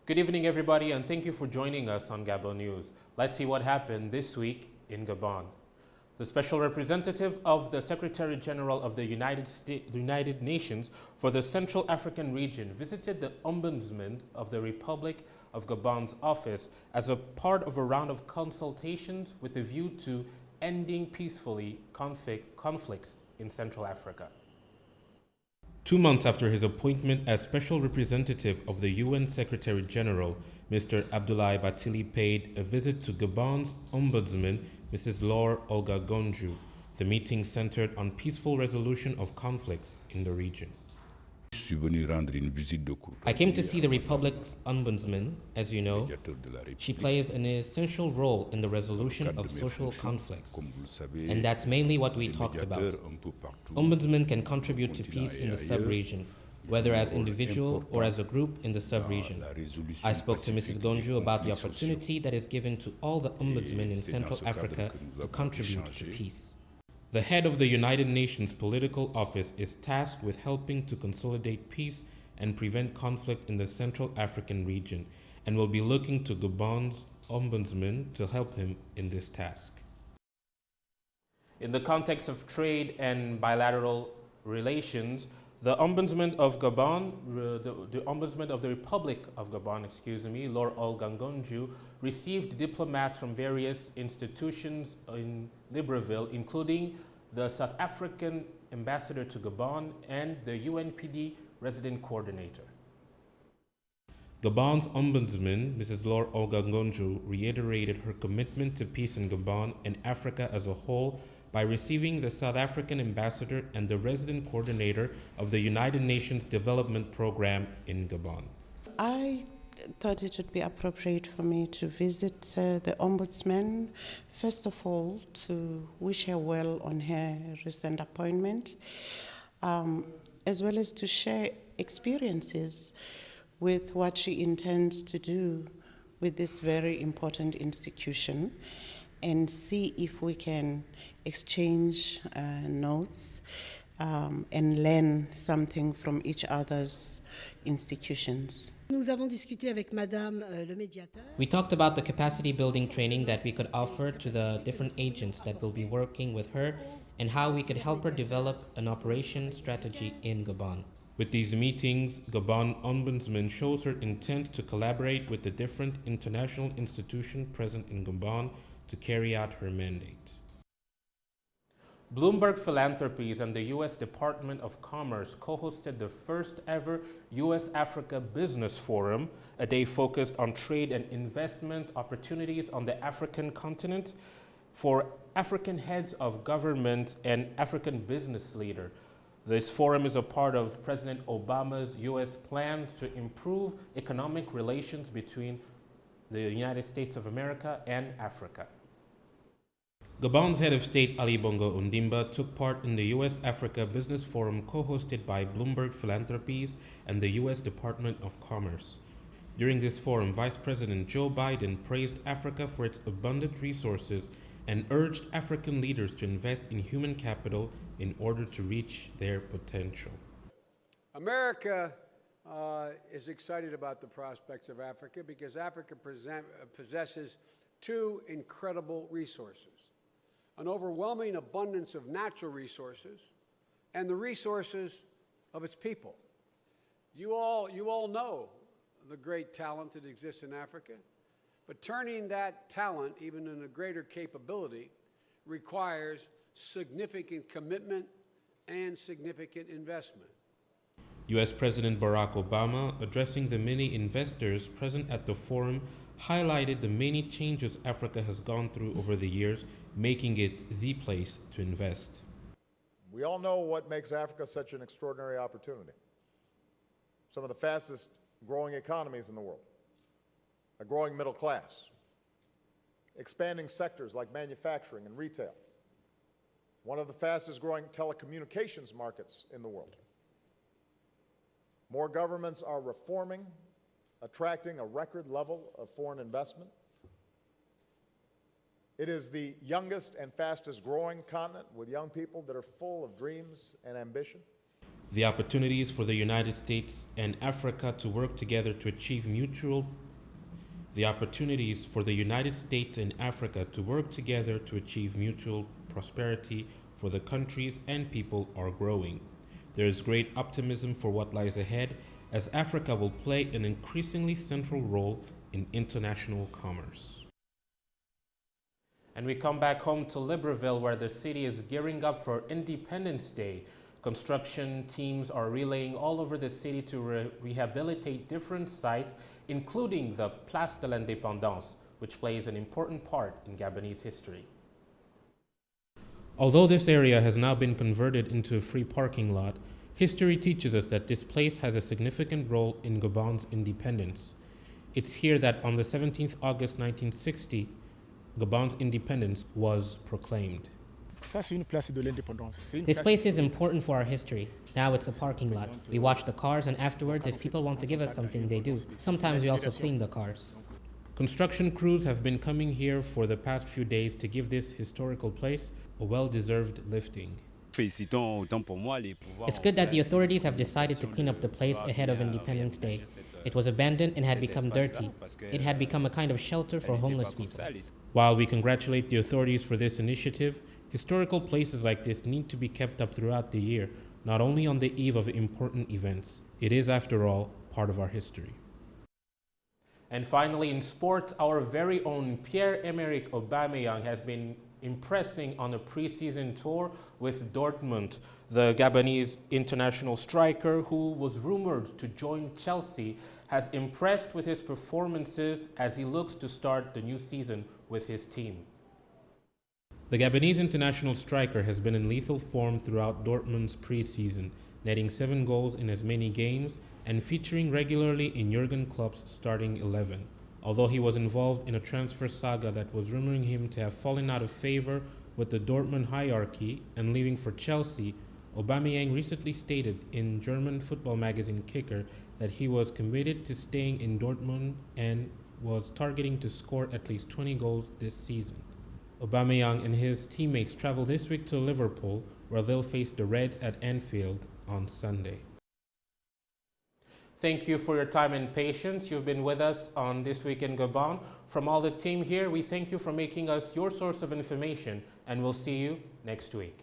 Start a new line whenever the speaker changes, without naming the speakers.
Good evening, everybody, and thank you for joining us on Gabon News. Let's see what happened this week in Gabon. The special representative of the Secretary General of the United Nations for the Central African region visited the Ombudsman of the Republic of Gabon's office as a part of a round of consultations with a view to ending peacefully conflicts in Central Africa. 2 months after his appointment as Special Representative of the UN Secretary General, Mr. Abdoulaye Bathily paid a visit to Gabon's Ombudsman, Mrs. Laure Olga Gonju. The meeting centered on peaceful resolution of conflicts in the region.
I came to see the Republic's Ombudsman. As you know, she plays an essential role in the resolution of social conflicts, and that's mainly what we talked about. Ombudsmen can contribute to peace in the sub-region, whether as individual or as a group in the sub-region. I spoke to Mrs. Gonju about the opportunity that is given to all the ombudsmen in Central Africa to contribute to peace.
The head of the United Nations Political Office is tasked with helping to consolidate peace and prevent conflict in the Central African region, and will be looking to Gabon's ombudsman to help him in this task. In the context of trade and bilateral relations, the Ombudsman of Gabon, the Ombudsman of the Republic of Gabon, Laure Olga Gonju, received diplomats from various institutions in Libreville, including the South African Ambassador to Gabon and the UNPD Resident Coordinator. Gabon's Ombudsman, Mrs. Laure Olga Gonju, reiterated her commitment to peace in Gabon and Africa as a whole by receiving the South African Ambassador and the Resident Coordinator of the United Nations Development Program in Gabon.
I thought it would be appropriate for me to visit the Ombudsman, first of all, to wish her well on her recent appointment, as well as to share experiences with what she intends to do with this very important institution, and see if we can exchange notes and learn something from each other's institutions.
We talked about the capacity building training that we could offer to the different agents that will be working with her and how we could help her develop an operation strategy in Gabon.
With these meetings, Gabon Ombudsman shows her intent to collaborate with the different international institutions present in Gabon to carry out her mandate. Bloomberg Philanthropies and the U.S. Department of Commerce co-hosted the first ever U.S.-Africa Business Forum, a day focused on trade and investment opportunities on the African continent for African heads of government and African business leaders. This forum is a part of President Obama's U.S. plan to improve economic relations between the United States of America and Africa. Gabon's head of state Ali Bongo Ondimba took part in the U.S.-Africa Business Forum co-hosted by Bloomberg Philanthropies and the U.S. Department of Commerce. During this forum, Vice President Joe Biden praised Africa for its abundant resources and urged African leaders to invest in human capital in order to reach their potential.
America is excited about the prospects of Africa because Africa possesses two incredible resources: an overwhelming abundance of natural resources and the resources of its people. You all know the great talent that exists in Africa, but turning that talent even in a greater capability requires significant commitment and significant investment.
U.S. President Barack Obama, addressing the many investors present at the forum, highlighted the many changes Africa has gone through over the years, making it the place to invest.
We all know what makes Africa such an extraordinary opportunity. Some of the fastest growing economies in the world, a growing middle class, expanding sectors like manufacturing and retail, one of the fastest growing telecommunications markets in the world. More governments are reforming, attracting a record level of foreign investment. It is the youngest and fastest growing continent with young people that are full of dreams and ambition.
The opportunities for the United States and Africa to work together to achieve mutual prosperity for the countries and people are growing. There is great optimism for what lies ahead, as Africa will play an increasingly central role in international commerce. And we come back home to Libreville, where the city is gearing up for Independence Day. Construction teams are relaying all over the city to rehabilitate different sites, including the Place de l'Indépendance, which plays an important part in Gabonese history. Although this area has now been converted into a free parking lot, history teaches us that this place has a significant role in Gabon's independence. It's here that on the 17th August 1960, Gabon's independence was proclaimed.
This place is important for our history. Now it's a parking lot. We watch the cars, and afterwards, if people want to give us something, they do. Sometimes we also clean the cars.
Construction crews have been coming here for the past few days to give this historical place a well-deserved lifting.
It's good that the authorities have decided to clean up the place ahead of Independence Day. It was abandoned and had become dirty. It had become a kind of shelter for homeless people.
While we congratulate the authorities for this initiative, historical places like this need to be kept up throughout the year, not only on the eve of important events. It is, after all, part of our history. And finally, in sports, our very own Pierre-Emerick Aubameyang has been impressing on a preseason tour with Dortmund. The Gabonese international striker, who was rumored to join Chelsea, has impressed with his performances as he looks to start the new season with his team. The Gabonese international striker has been in lethal form throughout Dortmund's preseason, netting 7 goals in as many games and featuring regularly in Jurgen Klopp's starting 11. Although he was involved in a transfer saga that was rumoring him to have fallen out of favor with the Dortmund hierarchy and leaving for Chelsea, Aubameyang recently stated in German football magazine Kicker that he was committed to staying in Dortmund and was targeting to score at least 20 goals this season. Aubameyang and his teammates travel this week to Liverpool, where they'll face the Reds at Anfield on Sunday. Thank you for your time and patience. You've been with us on This Week in Gabon. From all the team here, we thank you for making us your source of information, and we'll see you next week.